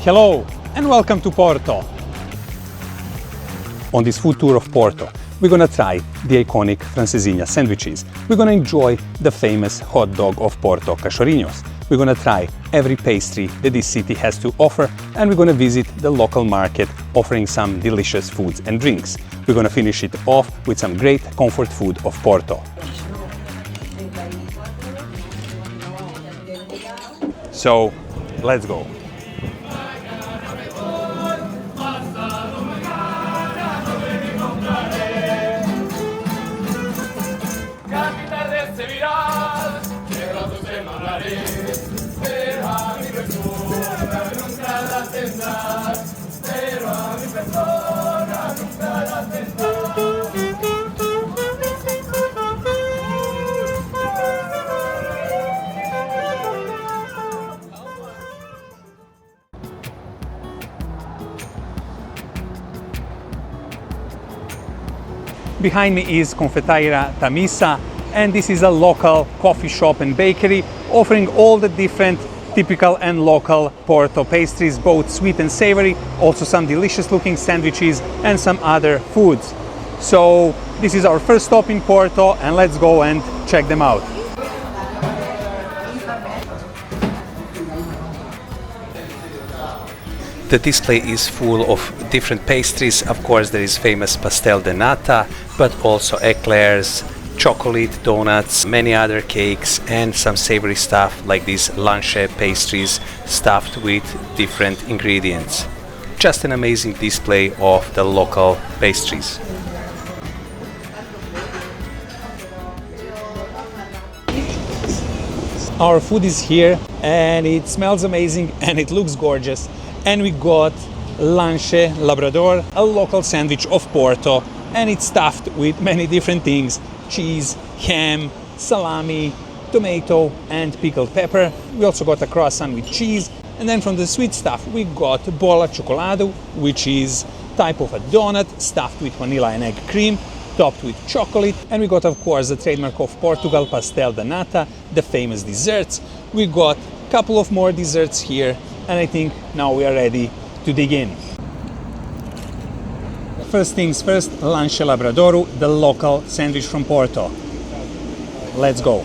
Hello and welcome to Porto. On this food tour of Porto, we're gonna try the iconic francesinha sandwiches. We're gonna enjoy the famous hot dog of Porto, Cachorrinhos. We're gonna try every pastry that this city has to offer, and we're gonna visit the local market offering some delicious foods and drinks. We're gonna finish it off with some great comfort food of Porto. So, let's go. Behind me is Confeitaria Tamisa, and this is a local coffee shop and bakery offering all the different typical and local Porto pastries, both sweet and savory, also some delicious looking sandwiches and some other foods. So this is our first stop in Porto, and let's go and check them out. The display is full of different pastries. Of course, there is famous pastel de nata, but also eclairs, chocolate donuts, many other cakes, and some savory stuff like these lanche pastries stuffed with different ingredients. Just an amazing display of the local pastries. Our food is here and it smells amazing and it looks gorgeous. And we got Lanche Labrador, a local sandwich of Porto, and it's stuffed with many different things: cheese, ham, salami, tomato and pickled pepper. We also got a croissant with cheese, and then from the sweet stuff we got bola chocolado, which is type of a donut stuffed with vanilla and egg cream, topped with chocolate. And we got, of course, the trademark of Portugal, pastel de nata, the famous desserts. We got a couple of more desserts here, and I think now we are ready to dig in. First things first, Lanche Labradoru, the local sandwich from Porto. Let's go.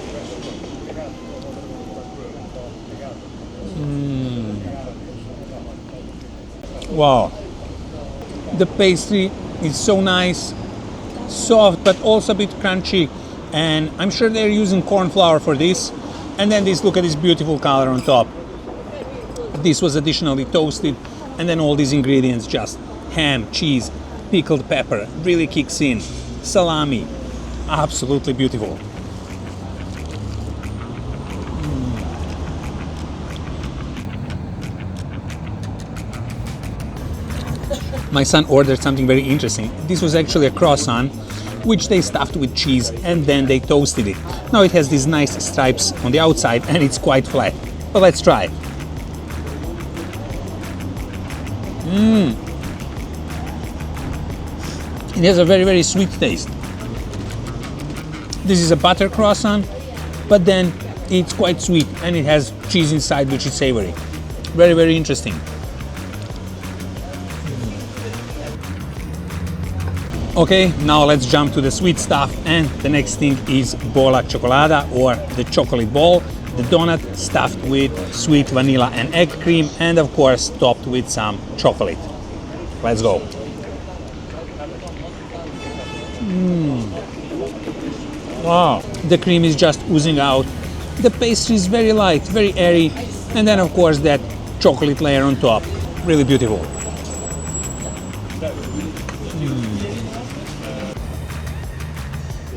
Wow, the pastry is so nice, soft but also a bit crunchy, and I'm sure they're using corn flour for this. And then look at this beautiful color on top. This was additionally toasted, and then all these ingredients, just ham, cheese, pickled pepper, really kicks in, salami, absolutely beautiful. My son ordered something very interesting. This was actually a croissant, which they stuffed with cheese and then they toasted it. Now it has these nice stripes on the outside and it's quite flat. But let's try. It has a very, very sweet taste. This is a butter croissant, but then it's quite sweet and it has cheese inside, which is savory. Very, very interesting. Okay, now let's jump to the sweet stuff, and the next thing is bola chocolada, or the chocolate ball, the donut stuffed with sweet vanilla and egg cream, and of course topped with some chocolate. Let's go. Wow, the cream is just oozing out. The pastry is very light, very airy, and then of course that chocolate layer on top. Really beautiful.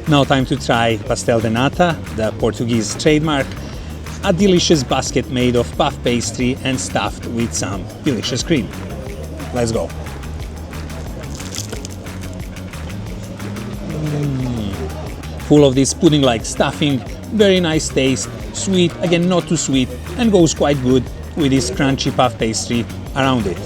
Now time to try pastel de nata, the Portuguese trademark, a delicious basket made of puff pastry and stuffed with some delicious cream. Let's go. Full of this pudding-like stuffing, very nice taste, sweet, again not too sweet, and goes quite good with this crunchy puff pastry around it.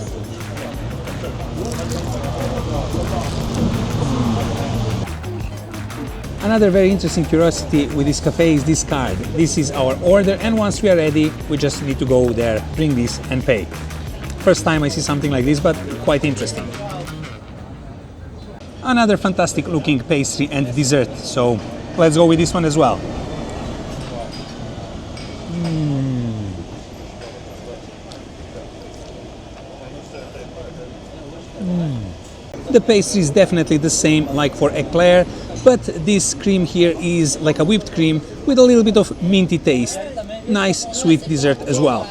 Another very interesting curiosity with this cafe is this card. This is our order, and once we are ready, we just need to go there, bring this and pay. first time I see something like this, but quite interesting. Another fantastic looking pastry and dessert, so let's go with this one as well. The pastry is definitely the same like for eclair, but this cream here is like a whipped cream with a little bit of minty taste. Nice sweet dessert as well.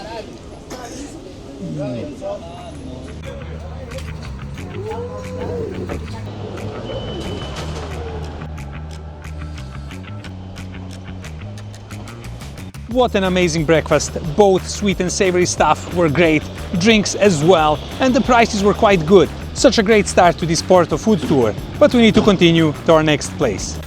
What an amazing breakfast. Both sweet and savory stuff were great, drinks as well, and the prices were quite good. Such a great start to this Porto food tour, but we need to continue to our next place.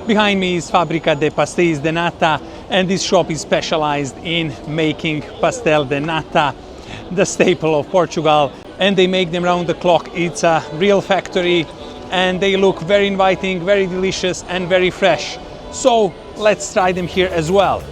Behind me is Fábrica de Pastéis de Nata, and this shop is specialized in making pastel de nata, the staple of Portugal, and they make them round the clock. It's a real factory and they look very inviting, very delicious and very fresh. So let's try them here as well.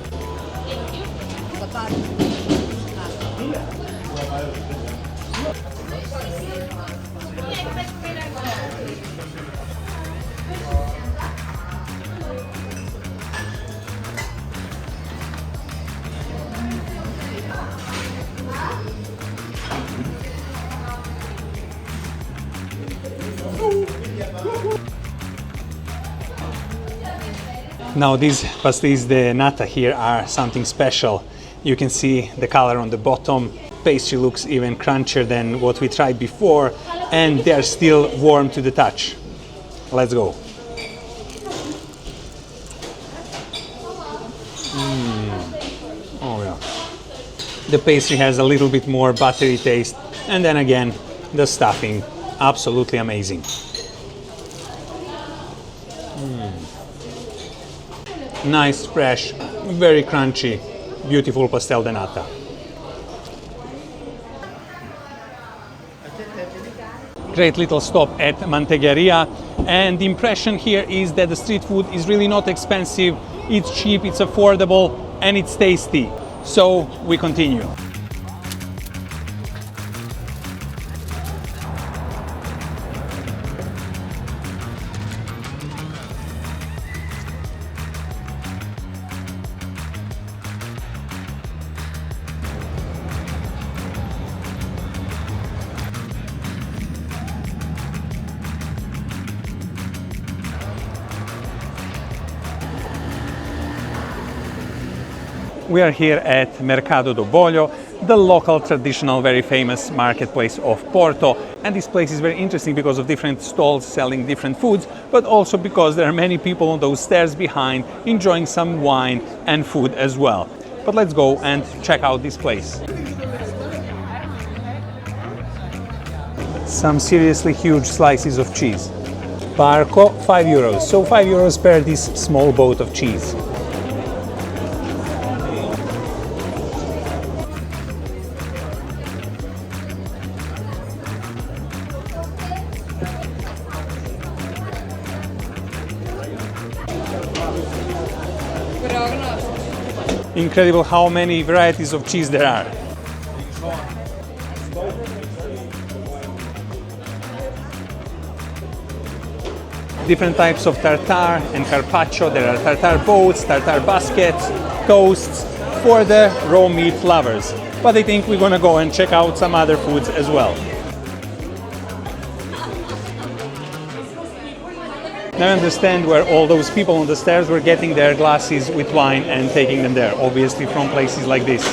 Now these pastéis de nata here are something special. You can see the color on the bottom. Pastry looks even crunchier than what we tried before, and they are still warm to the touch. Let's go. Oh yeah. The pastry has a little bit more buttery taste, and then again the stuffing, absolutely amazing. Nice, fresh, very crunchy, beautiful pastel de nata. Great little stop at Mantegueria, and the impression here is that the street food is really not expensive, it's cheap, it's affordable, and it's tasty. So we continue. We are here at Mercado do Bolho, the local traditional, very famous marketplace of Porto. And this place is very interesting because of different stalls selling different foods, but also because there are many people on those stairs behind enjoying some wine and food as well. But let's go and check out this place. Some seriously huge slices of cheese. Parco, 5 euros. So 5 euros per this small boat of cheese. Incredible how many varieties of cheese there are. Different types of tartare and carpaccio. There are tartare boats, tartare baskets, toasts for the raw meat lovers. But I think we're gonna go and check out some other foods as well. Now I understand where all those people on the stairs were getting their glasses with wine and taking them there, obviously from places like this.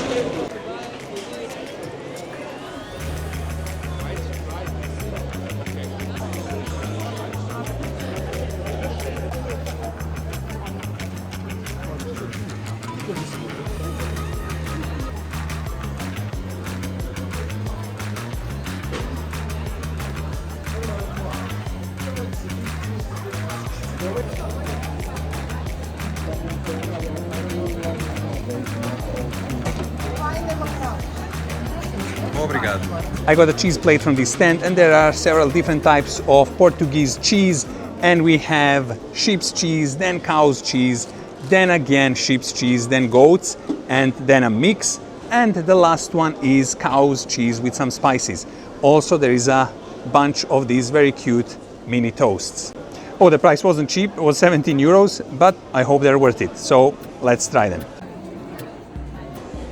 Obrigado. I got a cheese plate from this stand, and there are several different types of Portuguese cheese. And we have sheep's cheese, then cow's cheese, then again sheep's cheese, then goat's, and then a mix. And the last one is cow's cheese with some spices. Also, there is a bunch of these very cute mini toasts. Oh, the price wasn't cheap, it was 17 euros, but I hope they're worth it. So let's try them.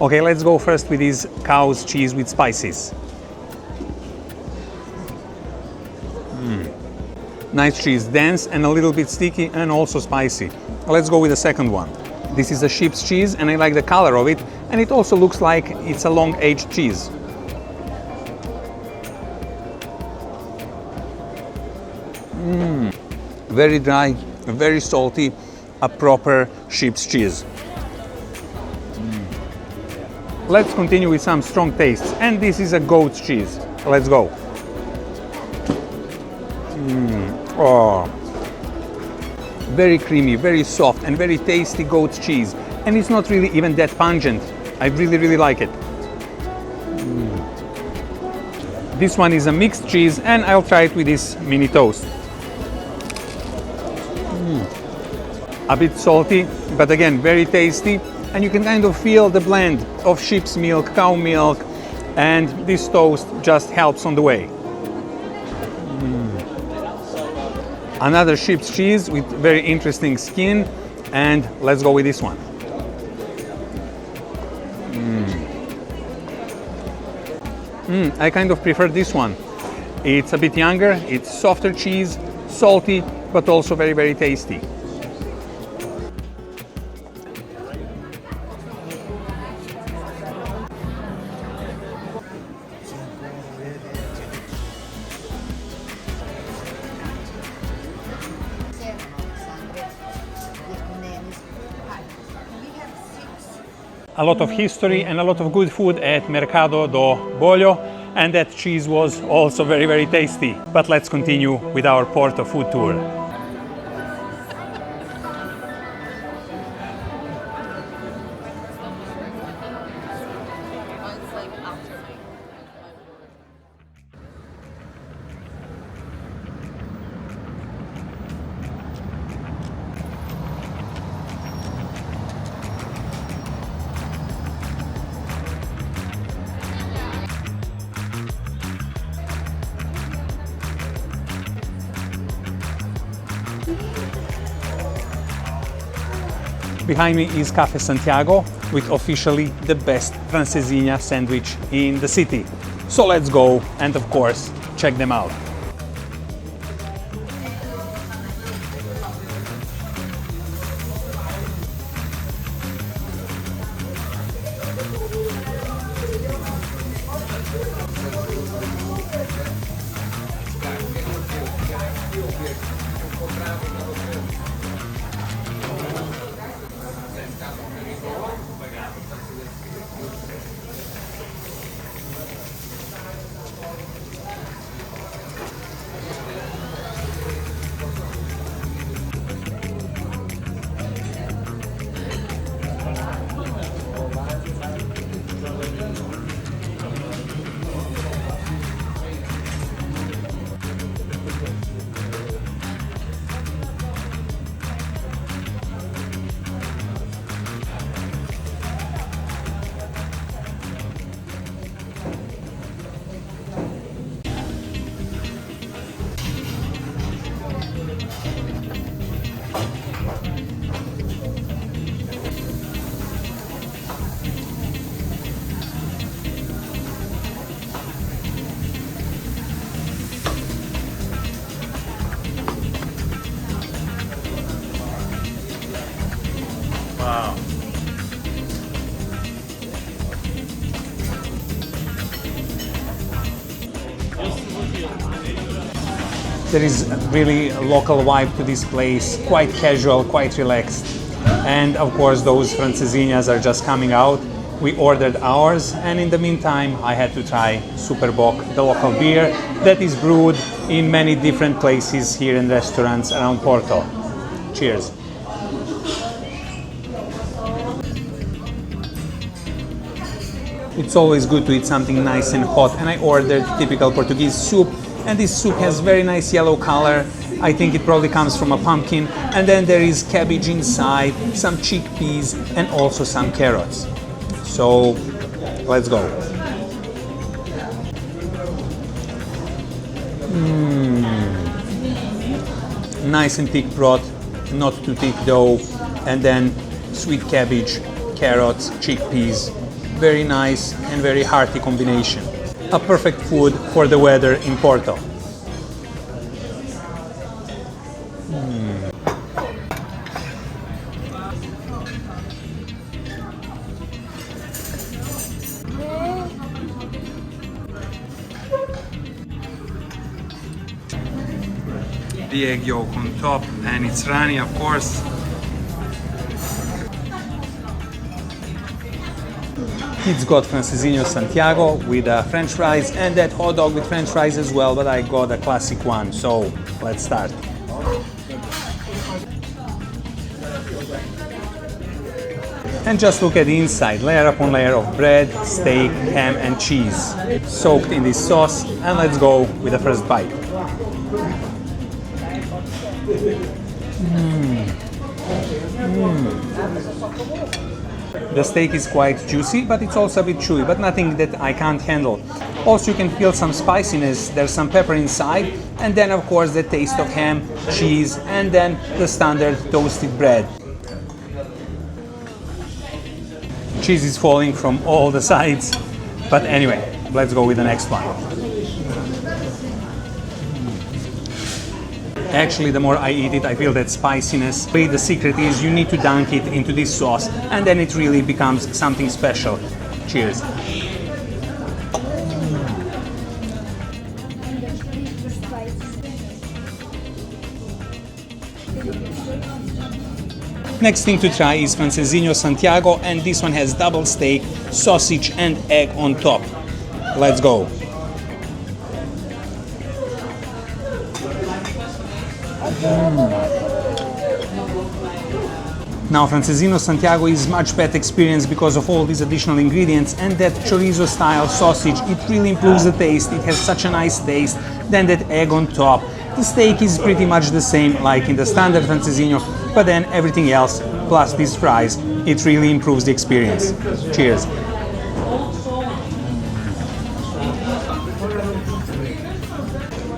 Okay, let's go first with these cow's cheese with spices. Nice cheese, dense and a little bit sticky and also spicy. Let's go with the second one. This is a sheep's cheese and I like the color of it, and it also looks like it's a long-aged cheese. Very dry, very salty, a proper sheep's cheese. Let's continue with some strong tastes, and this is a goat's cheese. Let's go. Oh, very creamy, very soft, and very tasty goat's cheese. And it's not really even that pungent. I really like it. This one is a mixed cheese, and I'll try it with this mini toast. A bit salty, but again, very tasty. And you can kind of feel the blend of sheep's milk, cow milk, and this toast just helps on the way. Another sheep's cheese with very interesting skin, and let's go with this one. I kind of prefer this one. It's a bit younger, it's softer cheese, salty, but also very tasty. A lot of history and a lot of good food at Mercado do Bolho, and that cheese was also very tasty. But let's continue with our Porto food tour. Behind me is Cafe Santiago, with officially the best francesinha sandwich in the city. So let's go and of course check them out. There is really a local vibe to this place, quite casual, quite relaxed. And of course those francesinhas are just coming out. We ordered ours, and in the meantime I had to try Superboc, the local beer that is brewed in many different places here in restaurants around Porto. Cheers. It's always good to eat something nice and hot, and I ordered typical Portuguese soup, and this soup has very nice yellow color. I think it probably comes from a pumpkin, and then there is cabbage inside, some chickpeas, and also some carrots. So let's go. Nice and thick broth, not too thick though, and then sweet cabbage, carrots, chickpeas. Very nice and very hearty combination. A perfect food for the weather in Porto. The egg yolk on top, and it's runny, of course. Kids got Francesinha Santiago with French fries and that hot dog with French fries as well, but I got a classic one, so let's start. And just look at the inside, layer upon layer of bread, steak, ham and cheese, soaked in this sauce, and let's go with the first bite. The steak is quite juicy, but it's also a bit chewy, but nothing that I can't handle. Also, you can feel some spiciness, there's some pepper inside, and then of course the taste of ham, cheese, and then the standard toasted bread. Cheese is falling from all the sides, but anyway, let's go with the next one. Actually, the more I eat it, I feel that spiciness. The secret is you need to dunk it into this sauce, and then it really becomes something special. Cheers. Next thing to try is Francesinha Santiago, and this one has double steak, sausage and egg on top. Let's go. Now Francesinha Santiago is much better experience because of all these additional ingredients, and that chorizo style sausage, it really improves the taste. It has such a nice taste. Then that egg on top. The steak is pretty much the same like in the standard Francesinha, but then everything else plus these fries, it really improves the experience. Cheers.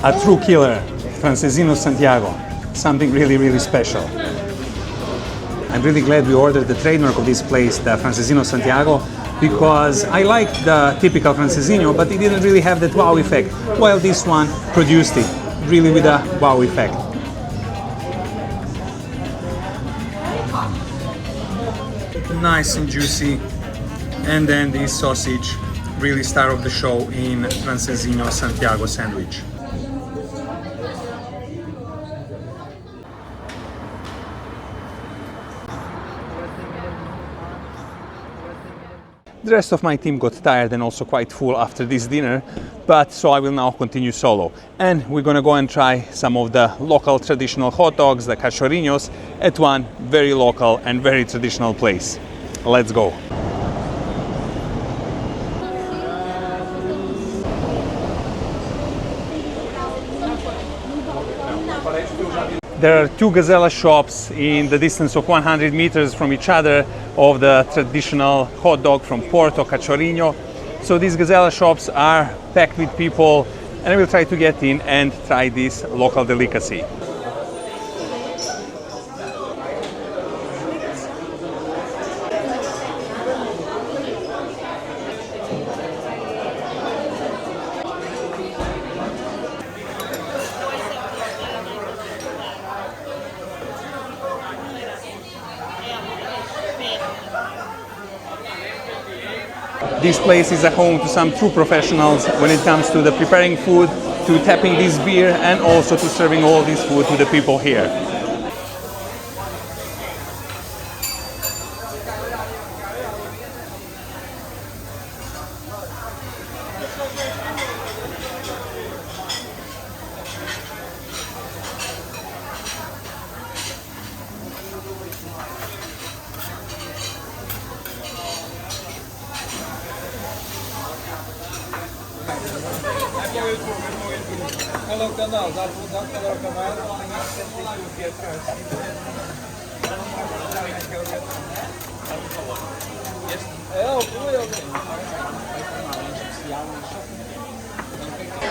A true killer, Francesinha Santiago. Something really, really special. I'm really glad we ordered the trademark of this place, the Francesinha Santiago, because I liked the typical Francesinha, but it didn't really have that wow effect, while this one produced it, really with a wow effect. Nice and juicy, and then this sausage, really star of the show in Francesinha Santiago sandwich. The rest of my team got tired and also quite full after this dinner, but so I will now continue solo. And we're gonna go and try some of the local traditional hot dogs, the cachorrinhos, at one very local and very traditional place. Let's go. There are two Gazella shops in the distance of 100 meters from each other of the traditional hot dog from Porto, Cachorrinho. So these Gazella shops are packed with people, and I will try to get in and try this local delicacy. This place is a home to some true professionals when it comes to the preparing food, to tapping this beer, and also to serving all this food to the people here.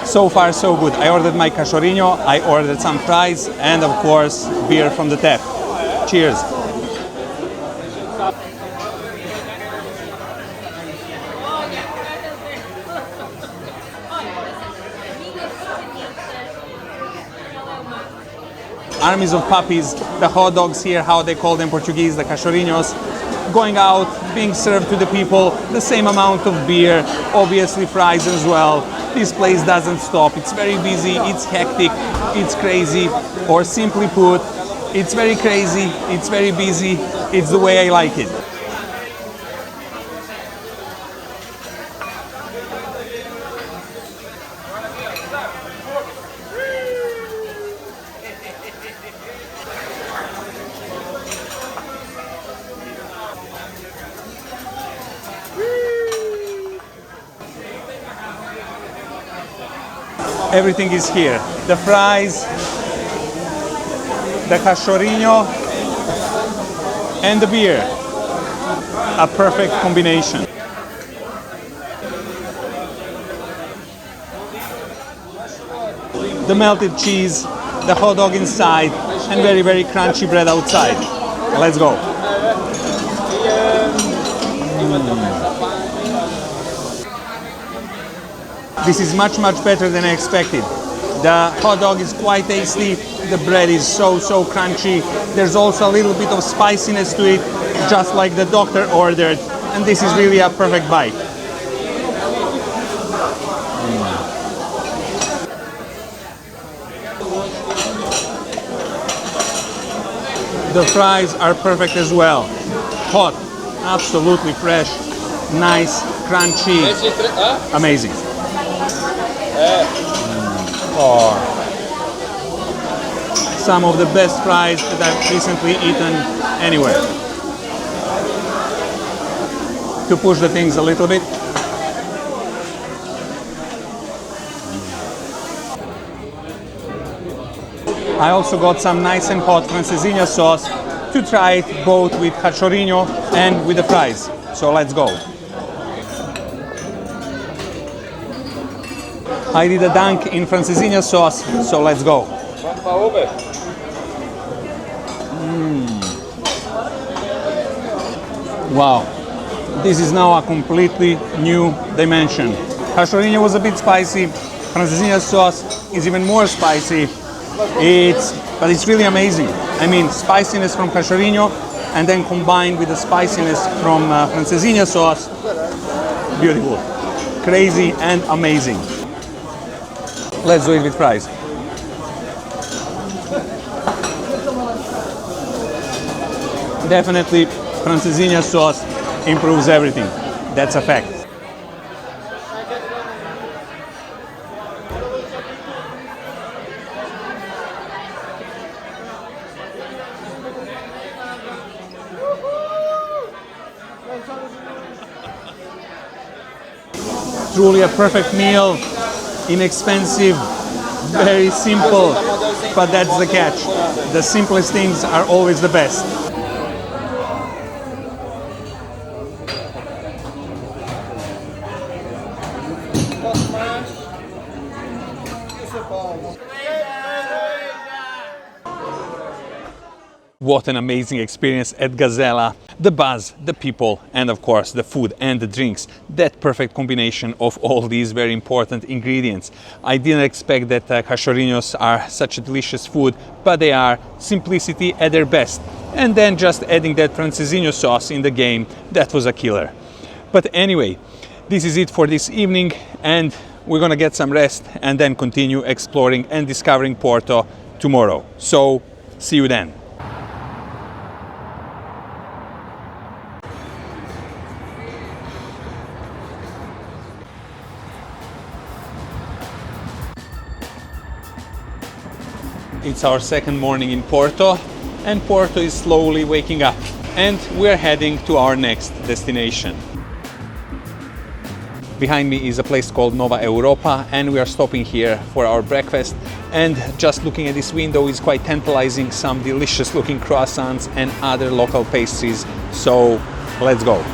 So far, so good. I ordered my cachorrinho, I ordered some fries, and of course, beer from the tap. Cheers. Armies of puppies, the hot dogs here, how they call them in Portuguese, the cachorrinhos, going out, being served to the people, the same amount of beer, obviously fries as well. This place doesn't stop. It's very busy, it's hectic, it's crazy, or simply put, it's very crazy, it's very busy, it's the way I like it. Everything is here. The fries, the cachorrinho, and the beer. A perfect combination. The melted cheese, the hot dog inside, and very, very crunchy bread outside. Let's go. This is much, much better than I expected. The hot dog is quite tasty, the bread is so crunchy. There's also a little bit of spiciness to it, just like the doctor ordered, and this is really a perfect bite. The fries are perfect as well. Hot, absolutely fresh, nice, crunchy, amazing. Some of the best fries that I've recently eaten anywhere. To push the things a little bit. I also got some nice and hot francesinha sauce to try it both with cachorrinho and with the fries. So let's go. I did a dunk in francesinha sauce, so let's go. Wow, this is now a completely new dimension. Cachorrinho was a bit spicy, francesinha sauce is even more spicy. But it's really amazing. I mean, spiciness from cachorrinho and then combined with the spiciness from francesinha sauce, beautiful, crazy and amazing. Let's do it with fries. Definitely, francesinha sauce improves everything. That's a fact. Truly a perfect meal, inexpensive, very simple, but that's the catch. The simplest things are always the best. What an amazing experience at Gazella. The buzz, the people, and of course the food and the drinks. That perfect combination of all these very important ingredients. I didn't expect that cachorrinhos are such a delicious food, but they are simplicity at their best. And then just adding that francesinha sauce in the game, that was a killer. But anyway, this is it for this evening, and we're gonna get some rest and then continue exploring and discovering Porto tomorrow. So, see you then. It's our second morning in Porto, and Porto is slowly waking up, and we're heading to our next destination. Behind me is a place called Nova Europa, and we are stopping here for our breakfast. And just looking at this window is quite tantalizing, some delicious looking croissants and other local pastries. So let's go.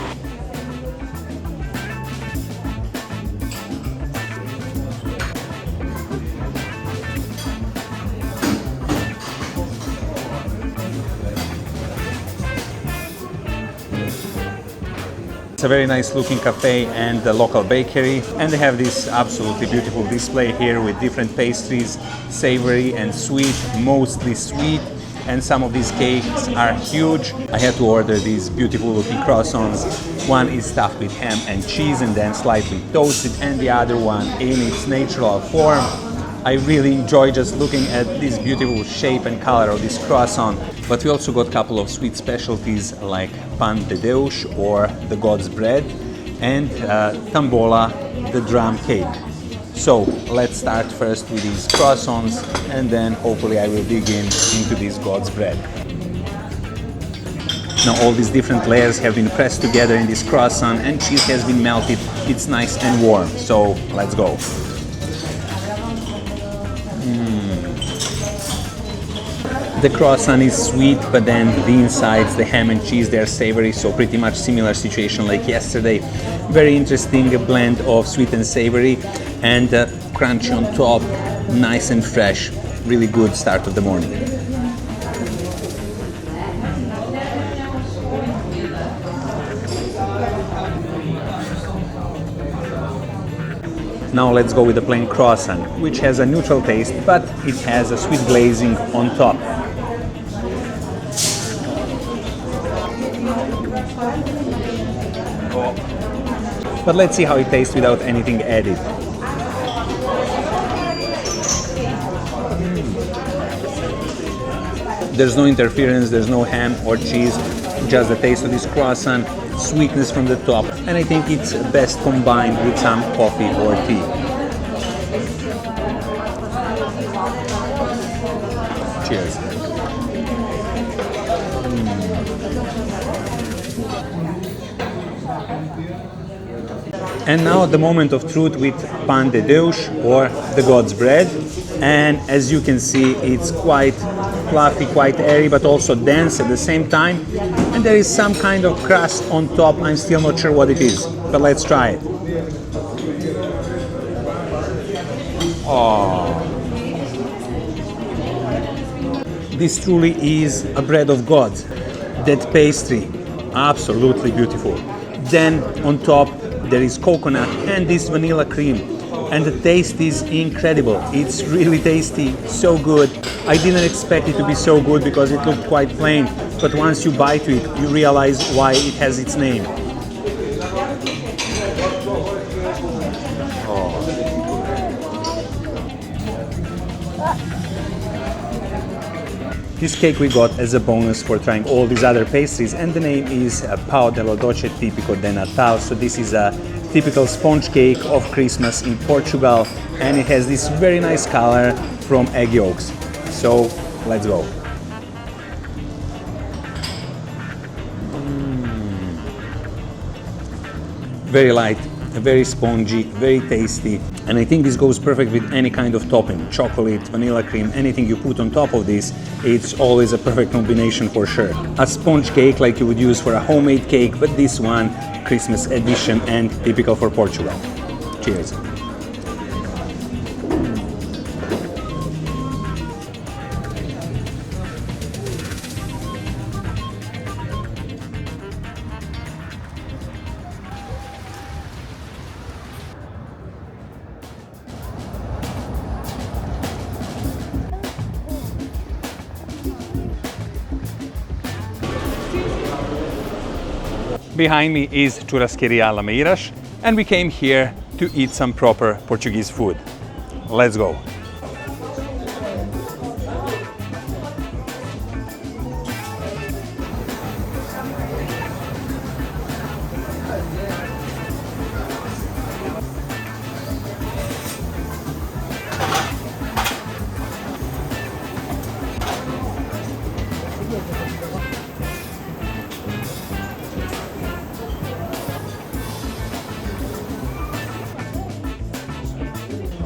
A very nice looking cafe and the local bakery, and they have this absolutely beautiful display here with different pastries, savory and sweet, mostly sweet, and some of these cakes are huge. I had to order these beautiful looking croissants. One is stuffed with ham and cheese and then slightly toasted, and the other one in its natural form. I really enjoy just looking at this beautiful shape and color of this croissant. But we also got a couple of sweet specialties like pan de Deus, or the God's bread, and tambola, the drum cake. So let's start first with these croissants, and then hopefully I will dig into this God's bread. Now all these different layers have been pressed together in this croissant, and cheese has been melted. It's nice and warm, so let's go. The croissant is sweet, but then the insides, the ham and cheese, they're savory, so pretty much similar situation like yesterday. Very interesting blend of sweet and savory, and crunchy on top, nice and fresh. Really good start of the morning. Now let's go with the plain croissant, which has a neutral taste, but it has a sweet glazing on top. But let's see how it tastes without anything added. There's no interference, there's no ham or cheese, just the taste of this croissant, sweetness from the top, and I think it's best combined with some coffee or tea. Cheers. And now the moment of truth with pan de Deus, or the God's bread. And as you can see, it's quite fluffy, quite airy, but also dense at the same time. And there is some kind of crust on top. I'm still not sure what it is, but let's try it. Oh. This truly is a bread of God. That pastry, absolutely beautiful. Then on top there is coconut and this vanilla cream, and the taste is incredible. It's really tasty, so good. I didn't expect it to be so good because it looked quite plain, but once you bite it, you realize why it has its name. This cake we got as a bonus for trying all these other pastries, and the name is Pão de Doce Típico de Natal. So this is a typical sponge cake of Christmas in Portugal, and it has this very nice color from egg yolks. So let's go. Very light, very spongy, very tasty, and I think this goes perfect with any kind of topping, chocolate, vanilla cream, anything you put on top of this, it's always a perfect combination for sure. A sponge cake like you would use for a homemade cake, but this one, Christmas edition and typical for Portugal. Cheers. Behind me is Churrasqueria Lameiras, and we came here to eat some proper Portuguese food. Let's go.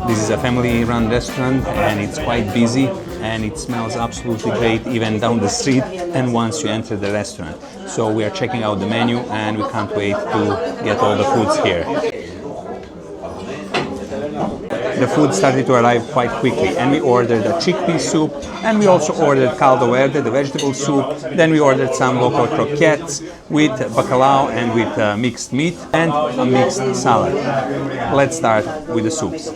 This is a family-run restaurant and it's quite busy and it smells absolutely great even down the street and once you enter the restaurant. So we are checking out the menu and we can't wait to get all the foods here. The food started to arrive quite quickly and we ordered a chickpea soup and we also ordered caldo verde, the vegetable soup. Then we ordered some local croquettes with bacalao and with mixed meat and a mixed salad. Let's start with the soups.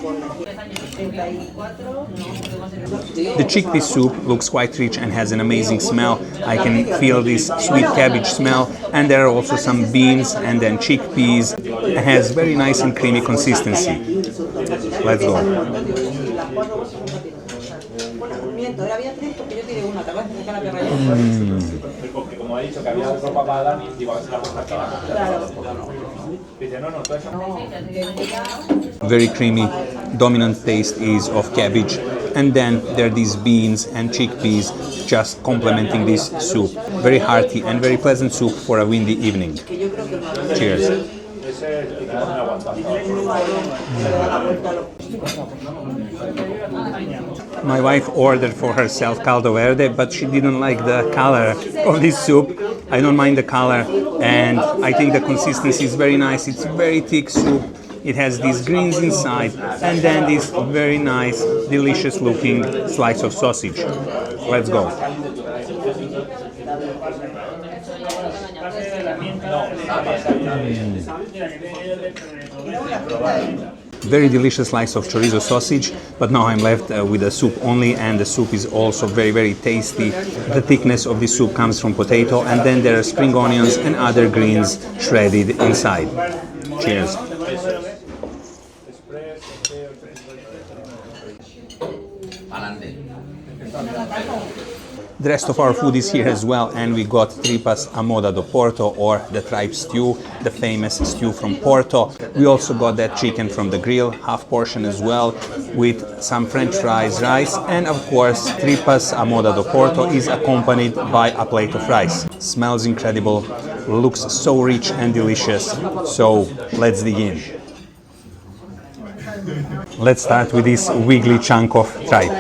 The chickpea soup looks quite rich and has an amazing smell. I can feel this sweet cabbage smell and there are also some beans and then chickpeas. It has very nice and creamy consistency. Let's go. Very creamy, dominant taste is of cabbage and then there are these beans and chickpeas just complementing this soup. Very hearty and very pleasant soup for a windy evening. Cheers. My wife ordered for herself caldo verde, but she didn't like the color of this soup. I don't mind the color and I think the consistency is very nice. It's very thick soup. It has these greens inside and then this very nice, delicious looking slice of sausage. Let's go. Very delicious slice of chorizo sausage, but now I'm left with the soup only and the soup is also very tasty. The thickness of the soup comes from potato and then there are spring onions and other greens shredded inside. Cheers. The rest of our food is here as well and we got tripas a moda do Porto or the tripe stew, the famous stew from Porto. We also got that chicken from the grill, half portion as well, with some french fries, rice and of course tripas a moda do Porto is accompanied by a plate of rice. Smells incredible, looks so rich and delicious, so let's dig in. Let's start with this wiggly chunk of tripe.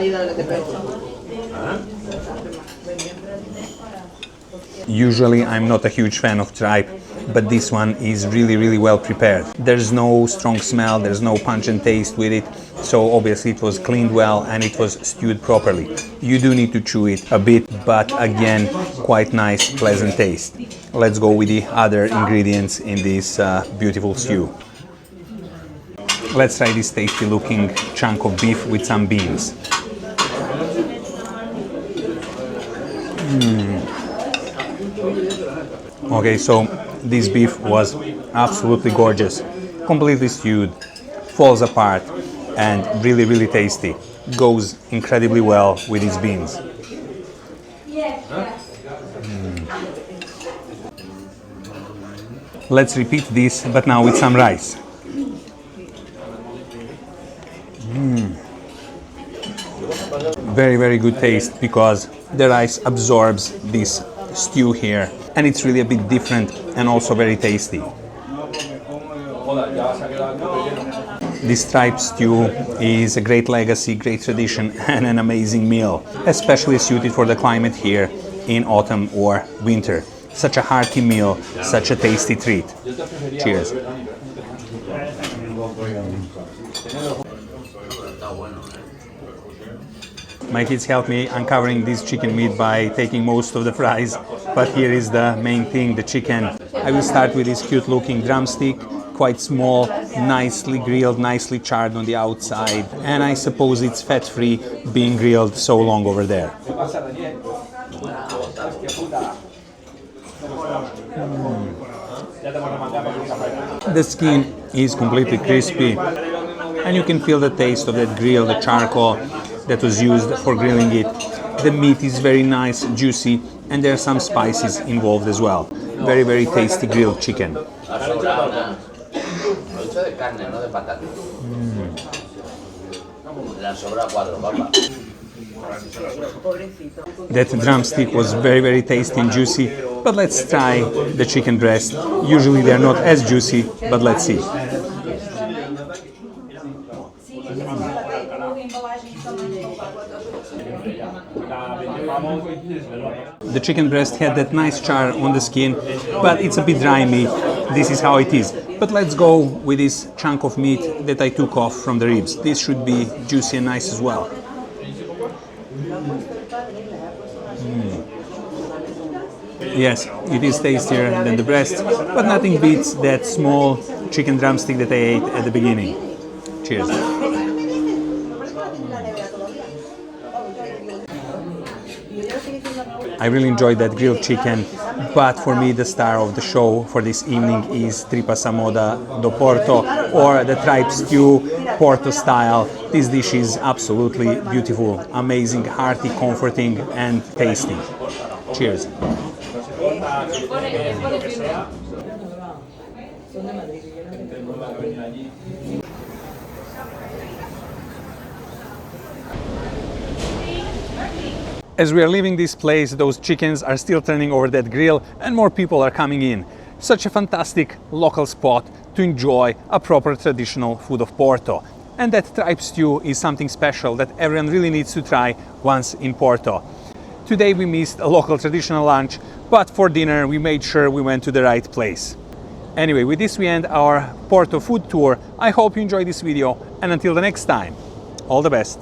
Usually I'm not a huge fan of tripe, but this one is really well prepared. There's no strong smell, there's no pungent taste with it, so obviously it was cleaned well and it was stewed properly. You do need to chew it a bit, but again, quite nice, pleasant taste. Let's go with the other ingredients in this beautiful stew. Let's try this tasty looking chunk of beef with some beans. Okay, so this beef was absolutely gorgeous, completely stewed, falls apart and really tasty. Goes incredibly well with these beans. Let's repeat this, but now with some rice. Very good taste because the rice absorbs this stew here and it's really a bit different and also very tasty. This tripe stew is a great legacy, great tradition and an amazing meal, especially suited for the climate here in autumn or winter. Such a hearty meal, such a tasty treat. Cheers. My kids helped me uncovering this chicken meat by taking most of the fries, but here is the main thing, the chicken. I will start with this cute looking drumstick, quite small, nicely grilled, nicely charred on the outside, and I suppose it's fat-free being grilled so long over there. The skin is completely crispy and you can feel the taste of that grill, the charcoal that was used for grilling it. The meat is very nice, juicy, and there are some spices involved as well. Very tasty grilled chicken. That drumstick was very tasty and juicy, but let's try the chicken breast. Usually they're not as juicy, but let's see. The chicken breast had that nice char on the skin, but it's a bit dry meat. This is how it is. But let's go with this chunk of meat that I took off from the ribs. This should be juicy and nice as well. Yes, it is tastier than the breast, but nothing beats that small chicken drumstick that I ate at the beginning. Cheers. I really enjoyed that grilled chicken, but for me the star of the show for this evening is tripas a moda do Porto, or the tripe stew Porto style. This dish is absolutely beautiful, amazing, hearty, comforting and tasty. Cheers. As we are leaving this place, those chickens are still turning over that grill and more people are coming in. Such a fantastic local spot to enjoy a proper traditional food of Porto. And that tripe stew is something special that everyone really needs to try once in Porto. Today we missed a local traditional lunch, but for dinner we made sure we went to the right place. Anyway, with this we end our Porto food tour. I hope you enjoyed this video, and until the next time, all the best.